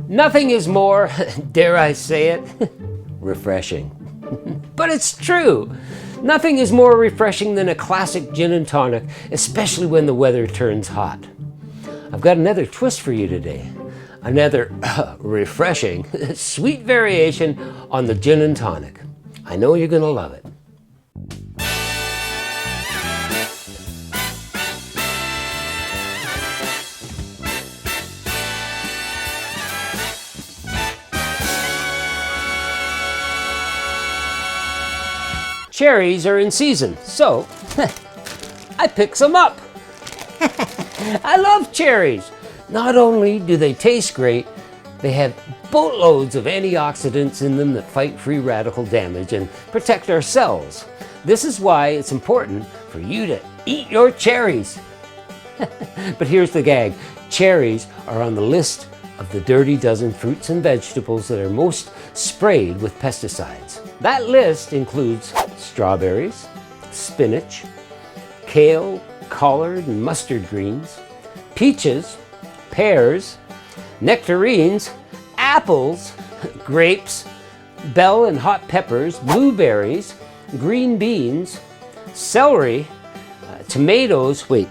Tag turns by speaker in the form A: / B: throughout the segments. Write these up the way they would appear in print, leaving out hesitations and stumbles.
A: Nothing is more, dare I say it, refreshing. But it's true. Nothing is more refreshing than a classic gin and tonic, especially when the weather turns hot. I've got another twist for you today. Another refreshing, sweet variation on the gin and tonic. I know you're gonna love it. Cherries are in season, so I picked some up. I love cherries. Not only do they taste great, they have boatloads of antioxidants in them that fight free radical damage and protect our cells. This is why it's important for you to eat your cherries. But here's the gag. Cherries are on the list of the dirty dozen fruits and vegetables that are most sprayed with pesticides. That list includes strawberries, spinach, kale, collard and mustard greens, peaches, pears, nectarines, apples, grapes, bell and hot peppers, blueberries, green beans, celery, tomatoes, wait,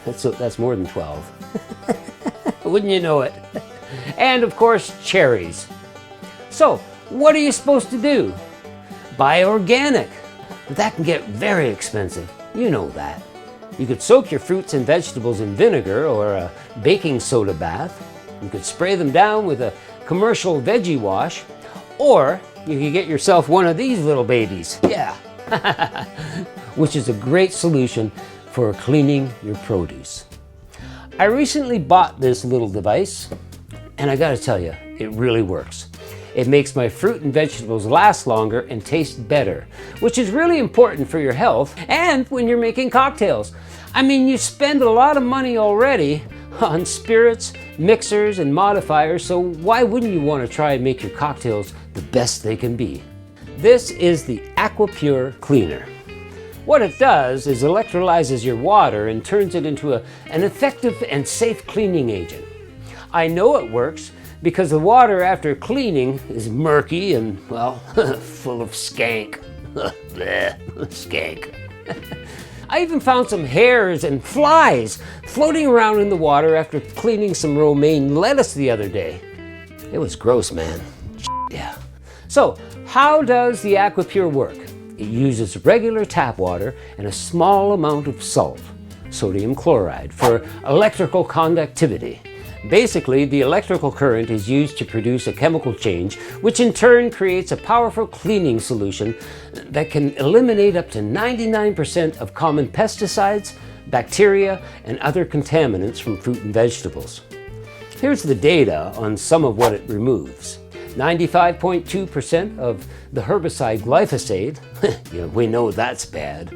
A: that's more than 12. Wouldn't you know it? And of course, cherries. So, what are you supposed to do? Buy organic. But that can get very expensive. You know that. You could soak your fruits and vegetables in vinegar or a baking soda bath. You could spray them down with a commercial veggie wash, or you could get yourself one of these little babies. Yeah. Which is a great solution for cleaning your produce. I recently bought this little device, and I gotta tell you, it really works. It makes my fruit and vegetables last longer and taste better, which is really important for your health and when you're making cocktails. I mean, you spend a lot of money already on spirits, mixers, and modifiers, so why wouldn't you want to try and make your cocktails the best they can be? This is the AquaPure cleaner. What it does is electrolyzes your water and turns it into an effective and safe cleaning agent. I know it works because the water after cleaning is murky and, well, full of skank. Bleh, skank. I even found some hairs and flies floating around in the water after cleaning some romaine lettuce the other day. It was gross, man. Yeah. So, how does the AquaPure work? It uses regular tap water and a small amount of salt, sodium chloride, for electrical conductivity. Basically, the electrical current is used to produce a chemical change, which in turn creates a powerful cleaning solution that can eliminate up to 99% of common pesticides, bacteria, and other contaminants from fruit and vegetables. Here's the data on some of what it removes. 95.2% of the herbicide glyphosate, yeah, we know that's bad.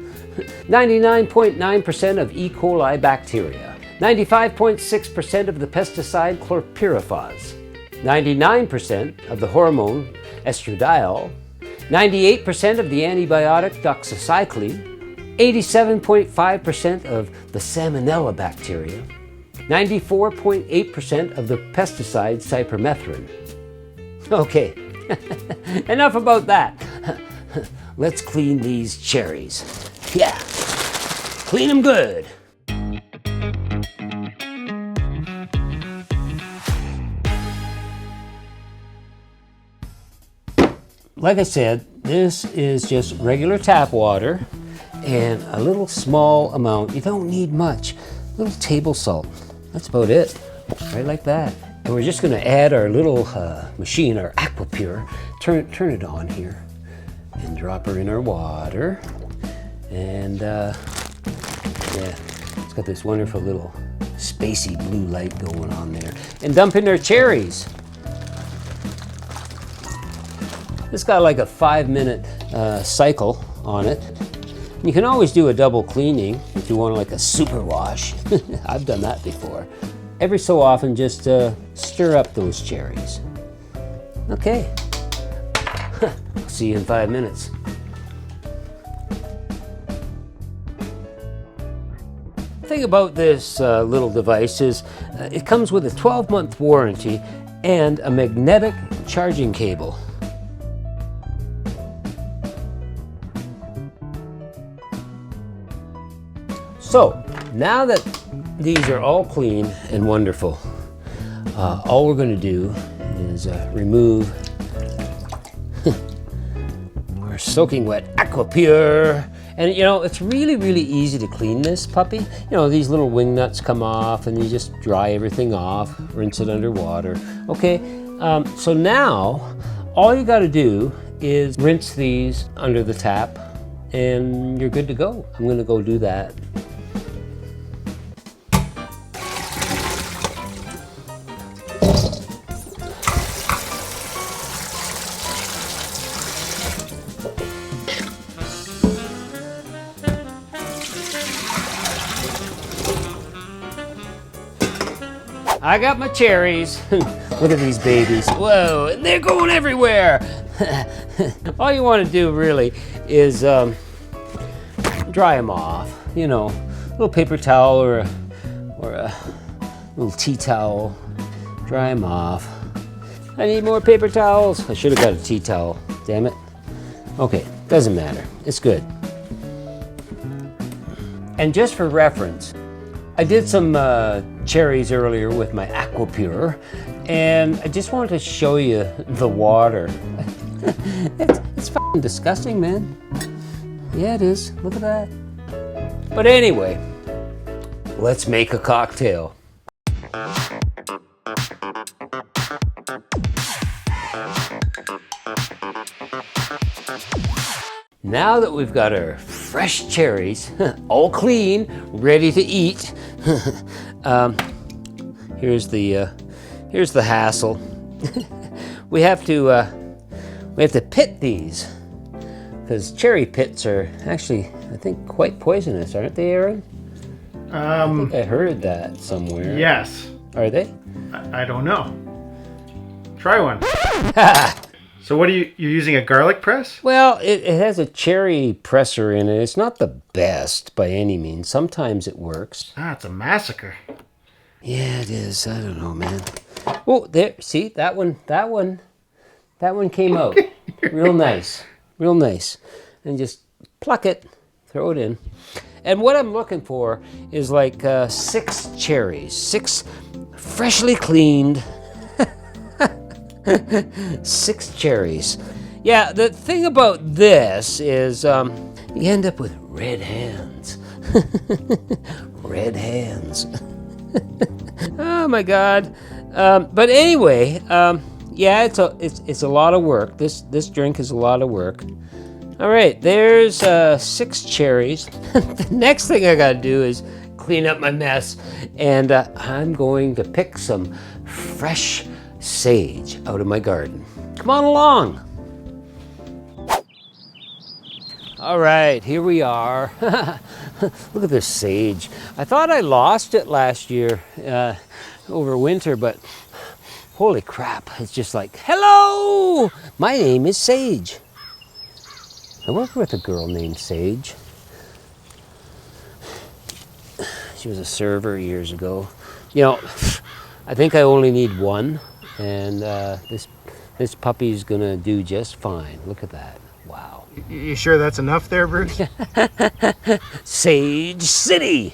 A: 99.9% of E. coli bacteria. 95.6% of the pesticide chlorpyrifos, 99% of the hormone estradiol, 98% of the antibiotic doxycycline, 87.5% of the salmonella bacteria, 94.8% of the pesticide cypermethrin. Okay, enough about that. Let's clean these cherries. Yeah, clean them good. Like I said, this is just regular tap water and a little small amount. You don't need much. A little table salt. That's about it. Right like that. And we're just going to add our little machine, our AquaPure. Turn it on here and drop her in our water. And yeah, it's got this wonderful little spacey blue light going on there. And dump in our cherries. It's got like a 5-minute cycle on it. You can always do a double cleaning if you want like a super wash. I've done that before. Every so often, just stir up those cherries. Okay. See you in 5 minutes. The thing about this little device is it comes with a 12-month warranty and a magnetic charging cable. So now that these are all clean and wonderful, all we're going to do is remove our soaking wet AquaPure. And you know, it's really, really easy to clean this puppy. You know, these little wing nuts come off and you just dry everything off, rinse it under water. Okay, so now all you got to do is rinse these under the tap and you're good to go. I'm going to go do that. I got my cherries. Look at these babies. Whoa, and they're going everywhere. All you want to do really is dry them off. You know, a little paper towel or a little tea towel. Dry them off. I need more paper towels. I should have got a tea towel. Damn it. Okay, doesn't matter. It's good. And just for reference, I did some cherries earlier with my AquaPure, and I just wanted to show you the water. It's fucking disgusting, man. Yeah, it is. Look at that. But anyway, let's make a cocktail. Now that we've got our fresh cherries, all clean, ready to eat, here's the hassle. we have to pit these, because cherry pits are actually, I think, quite poisonous, aren't they, Aaron? I think I heard that somewhere.
B: Yes.
A: Are they?
B: I don't know. Try one. So what are you're using a garlic press?
A: Well, it has a cherry presser in it. It's not the best by any means. Sometimes it works.
B: Ah, it's a massacre.
A: Yeah, it is. I don't know, man. Oh, there. See, that one came out. Real nice. Real nice. And just pluck it, throw it in. And what I'm looking for is like 6 cherries. 6 freshly cleaned 6 cherries. Yeah, the thing about this is you end up with red hands. Red hands. Oh my God. But anyway, yeah, it's a lot of work. This drink is a lot of work. All right, there's 6 cherries. The next thing I gotta do is clean up my mess, and I'm going to pick some fresh sage out of my garden. Come on along. All right, here we are. Look at this sage. I thought I lost it last year over winter, but holy crap, it's just like, hello, my name is Sage. I worked with a girl named Sage. She was a server years ago. You know, I think I only need one. And this puppy's gonna do just fine. Look at that. Wow.
B: You sure that's enough there, Bruce?
A: Sage City.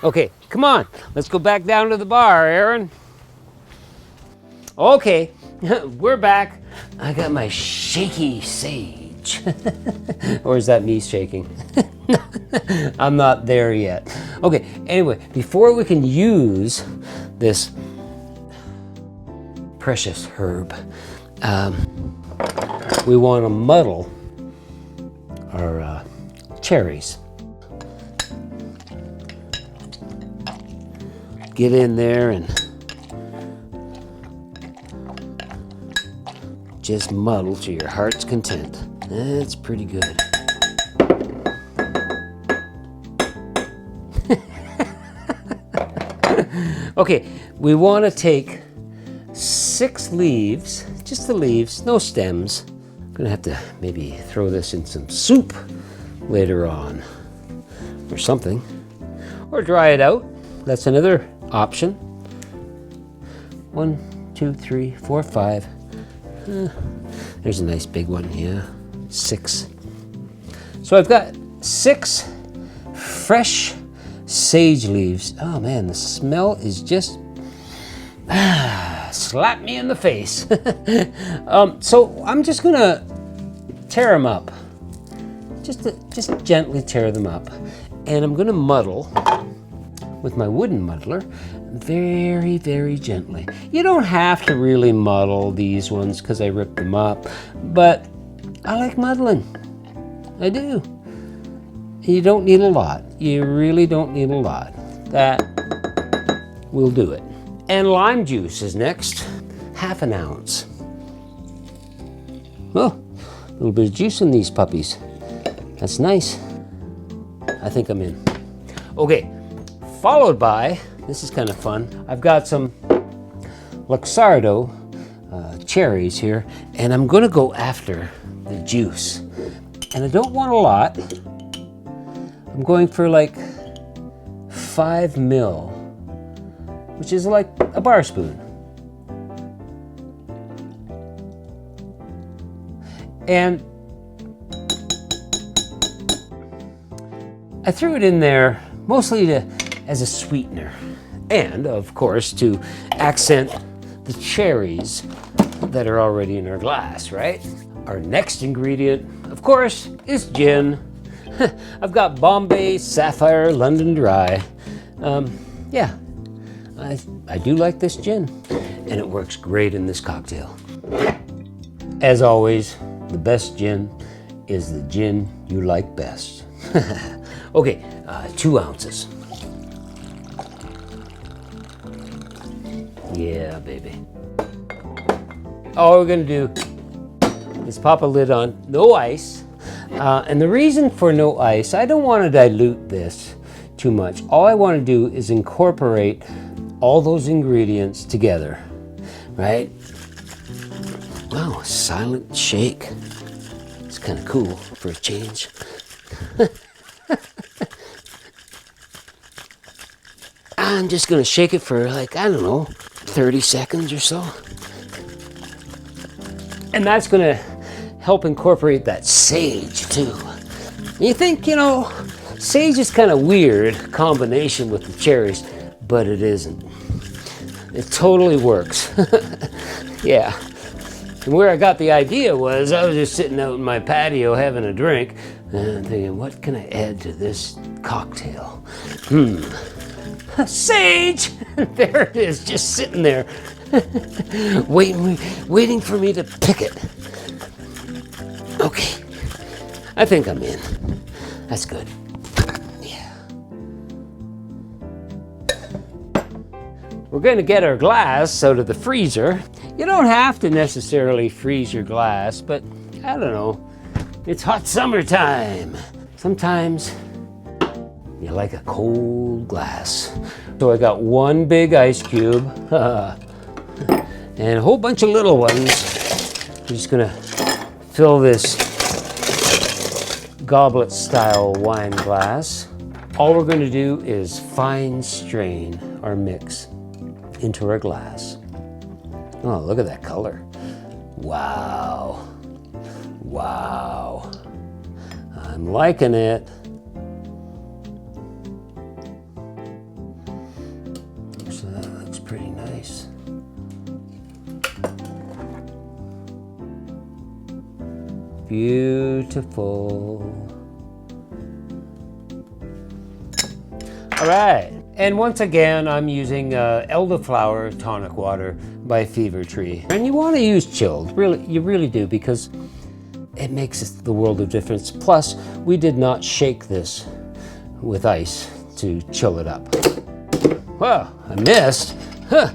A: Okay, come on. Let's go back down to the bar, Aaron. Okay, we're back. I got my shaky sage. Or is that me shaking? I'm not there yet. Okay, anyway, before we can use this precious herb, we want to muddle our cherries. Get in there and just muddle to your heart's content. That's pretty good. Okay, we want to take 6 leaves, just the leaves, no stems. I'm gonna have to maybe throw this in some soup later on or something, or dry it out. That's another option. 1, 2, 3, 4, 5. There's a nice big one, yeah. 6. So I've got 6 fresh sage leaves. Oh man, the smell is just slap me in the face. So I'm just gonna tear them up. Just gently tear them up. And I'm gonna muddle with my wooden muddler very, very gently. You don't have to really muddle these ones because I ripped them up, but I like muddling. I do. You don't need a lot. You really don't need a lot. That will do it. And lime juice is next. 1/2 ounce. Oh, a little bit of juice in these puppies. That's nice. I think I'm in. Okay, followed by, this is kind of fun, I've got some Luxardo cherries here, and I'm gonna go after the juice. And I don't want a lot. I'm going for like 5 ml, which is like a bar spoon. And I threw it in there mostly as a sweetener, and of course to accent the cherries that are already in our glass, right? Our next ingredient, of course, is gin. I've got Bombay Sapphire London Dry. Yeah, I do like this gin, and it works great in this cocktail. As always, the best gin is the gin you like best. Okay, 2 ounces. Yeah, baby. All we're gonna do is pop a lid on, no ice. And the reason for no ice, I don't want to dilute this too much. All I want to do is incorporate all those ingredients together, right? Wow, silent shake. It's kind of cool for a change. I'm just gonna shake it for like, I don't know, 30 seconds or so. And that's gonna help incorporate that sage too. You think, you know, sage is kind of weird combination with the cherries, but it isn't. It totally works. Yeah. And where I got the idea was I was just sitting out in my patio having a drink and thinking, what can I add to this cocktail? Sage! There it is, just sitting there, waiting for me to pick it. Okay, I think I'm in. That's good. Yeah. We're gonna get our glass out of the freezer. You don't have to necessarily freeze your glass, but I don't know. It's hot summertime. Sometimes you like a cold glass. So I got 1 big ice cube and a whole bunch of little ones. I'm just gonna fill this goblet style wine glass. All we're gonna do is fine strain our mix into our glass. Oh, look at that color. Wow. Wow. I'm liking it. So that looks pretty nice. Beautiful. All right. And once again, I'm using elderflower tonic water by Fever Tree. And you want to use chilled, really, you really do, because it makes the world of difference. Plus, we did not shake this with ice to chill it up. Well, I missed. Huh.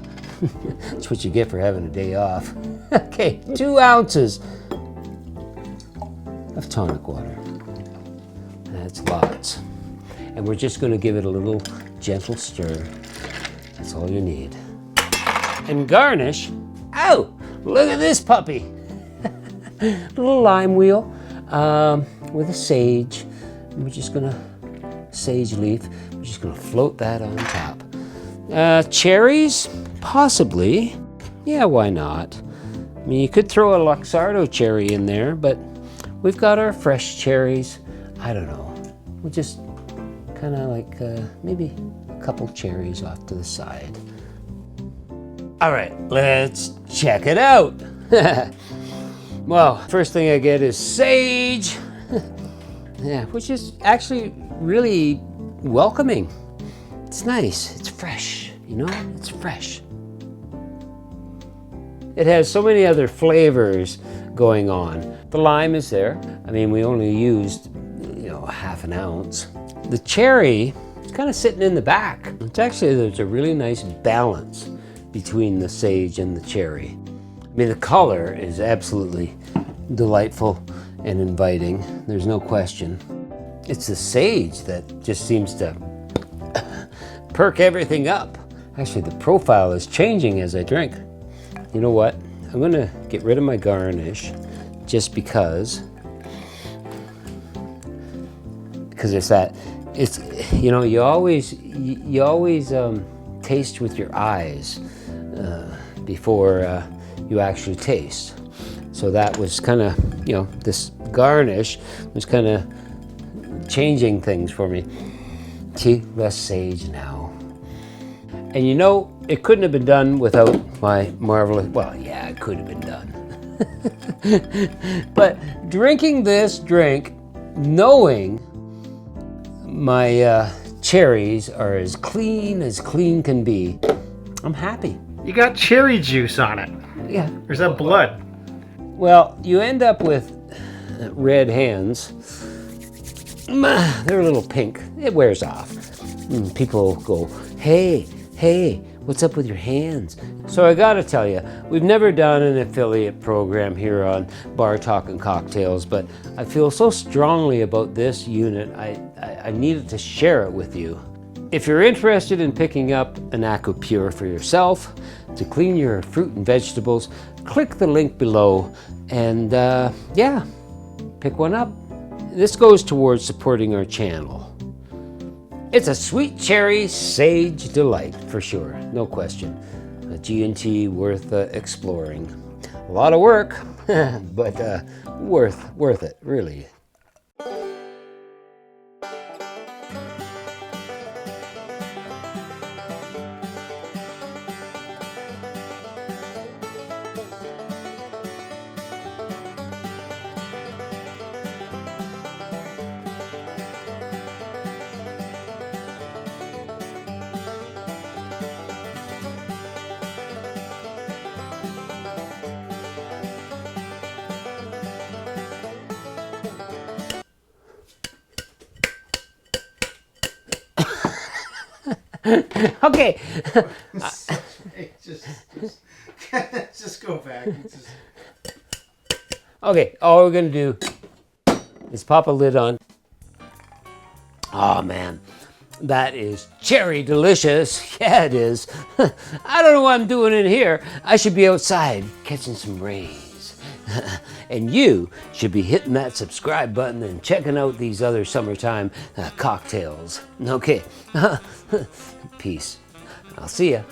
A: That's what you get for having a day off. Okay, 2 ounces of tonic water. That's lots. And we're just going to give it a little gentle stir. That's all you need. And garnish. Oh, look at this puppy. Little lime wheel with a sage. And we're just going to, sage leaf, we're just going to float that on top. Cherries, possibly. Yeah, why not? I mean, you could throw a Luxardo cherry in there, but we've got our fresh cherries. I don't know. We'll just kind of like maybe a couple cherries off to the side. All right, let's check it out. Well, first thing I get is sage. Yeah, which is actually really welcoming. It's nice, it's fresh, you know, it's fresh. It has so many other flavors going on. The lime is there. I mean, we only used, you know, half an ounce. The cherry is kind of sitting in the back. It's actually, there's a really nice balance between the sage and the cherry. I mean, the color is absolutely delightful and inviting. There's no question. It's the sage that just seems to perk everything up. Actually, the profile is changing as I drink. You know what? I'm gonna get rid of my garnish just because it's you know, you always taste with your eyes before you actually taste. So that was kind of, you know, this garnish was kind of changing things for me. See, less sage now. And you know, it couldn't have been done without my marvelous, well, yeah, it could have been done. But drinking this drink, knowing my cherries are as clean can be, I'm happy.
B: You got cherry juice on it.
A: Yeah.
B: Or is that blood?
A: Well, you end up with red hands. They're a little pink. It wears off. People go, hey, what's up with your hands? So I gotta tell you, we've never done an affiliate program here on BarTalk&Cocktails, but I feel so strongly about this unit, I needed to share it with you. If you're interested in picking up an AquaPure for yourself to clean your fruit and vegetables, click the link below and yeah, pick one up. This goes towards supporting our channel. It's a Sweet Cherry Sage delight for sure, no question. A G&T worth exploring. A lot of work, but worth it, really. Okay.
B: just go back.
A: Okay, all we're gonna do is pop a lid on. Oh man, that is cherry delicious. Yeah, it is. I don't know what I'm doing in here. I should be outside catching some rays. And you should be hitting that subscribe button and checking out these other summertime cocktails. Okay, peace. I'll see ya.